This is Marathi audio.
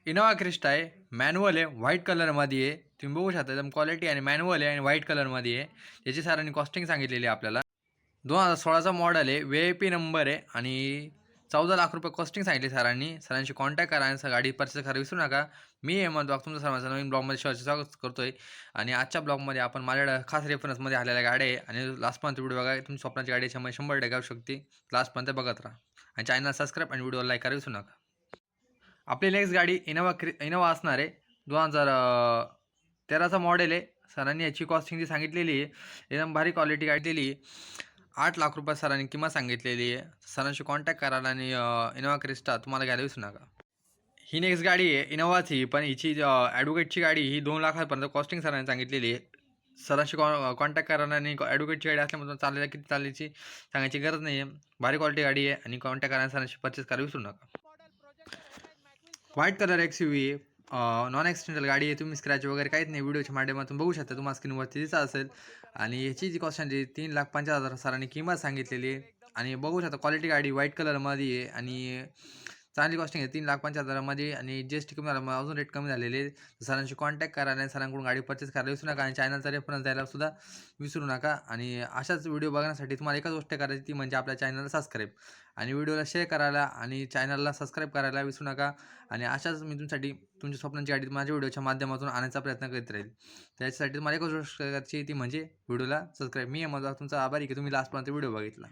इनोवा क्रिस्टा आहे, मॅन्युअल आहे, व्हाईट कलरमध्ये आहे. तुम्ही बघू शकता एकदम क्वालिटी आणि मॅन्युअल आहे आणि व्हाईट कलरमध्ये आहे. याची सरांनी कॉस्टिंग सांगितलेली आहे आपल्याला. 2016चा मॉडेल आहे, व्ही-आय-पी नंबर आहे आणि 14 लाख रुपये कॉस्टिंग सांगितली सरांनी. सरांशी कॉन्टॅक्ट करा आणि गाडी परचेस करायला विसरू नका. मी हेमंत वाघ तुमचं सर्वांचं नवीन ब्लॉगमध्ये स्वागत करतोय आणि आजच्या ब्लॉगमध्ये आपण माझ्याकडे खास रेफरन्समध्ये आलेल्या गाड्या आहे आणि लास्टपर्यंत व्हिडिओ बघा. तुमची स्वप्नाची गाडी याच्यामध्ये 100% येऊ शकते. लास्टपर्यंत बघत राहा आणि चॅनल सबस्क्राईब आणि व्हिडिओला लाईक करायला विसरू नका. आपली नेक्स्ट गाडी इनोवा असणार आहे. 2013चा मॉडेल आहे. सरांनी याची कॉस्टिंग जी सांगितलेली आहे एकदम भारी क्वालिटी गाडी दिली. 8 लाख रुपये सरांनी किंमत सांगितलेली आहे. सरांशी कॉन्टॅक्ट करायला आणि इनोवा क्रिस्टा तुम्हाला घ्यायला विसरू नका. ही नेक्स्ट गाडी आहे इनोवाची, पण हिची ॲडव्होकेटची गाडी ही 2 लाखापर्यंत कॉस्टिंग सरांनी सांगितलेली आहे. सरांशी कॉन्टॅक्ट करायला आणि ॲडव्होकेटची गाडी असल्यामुळे चालायला किती चालायची सांगायची गरज नाही आहे. भारी क्वालिटी गाडी आहे आणि कॉन्टॅक्ट करायला सरांशी परचेस करायला विसरू नका. White colour XUV non accidental गाडी आहे. तुम्ही स्क्रॅच वगैरे काहीच नाही. व्हिडिओच्या माध्यमातून बघू शकता, तुम्हाला स्क्रीनवरती दिसत असेल. आणि याची जी कॉस्ट आहे 3,50,000 सरांनी किंमत सांगितलेली आहे. आणि बघू शकता क्वालिटी गाडी व्हाईट कलरमध्ये आहे आणि चांगली कॉस्टिंग आहे 3,50,000मध्ये आणि GST कमी झाल्यामुळे अजून रेट कमी झालेले आहे. सरांशी कॉन्टॅक्ट करा आणि सरांकडून गाडी परचेस करायला विसरू नका आणि चॅनलचा रेफरन्स द्यायला सुद्धा विसरू नका. आणि अशाच व्हिडिओ बघण्यासाठी तुम्हाला एकच गोष्ट करायची, ती म्हणजे आपल्या चॅनलला सबस्क्राईब आणि व्हिडिओला शेअर करायला आणि चॅनलला सबस्क्राईब करायला विसरू नका. आणि अशाच मी तुमच्यासाठी तुमच्या स्वप्नांची गाडी माझ्या व्हिडिओच्या माध्यमातून आणण्याचा प्रयत्न करीत राहील. त्याच्यासाठी तुम्हाला एकच गोष्ट करायची, ती म्हणजे व्हिडिओला सबस्क्राईब. मी तुमचा आभारी की तुम्ही लास्टपर्यंत व्हिडिओ बघितला.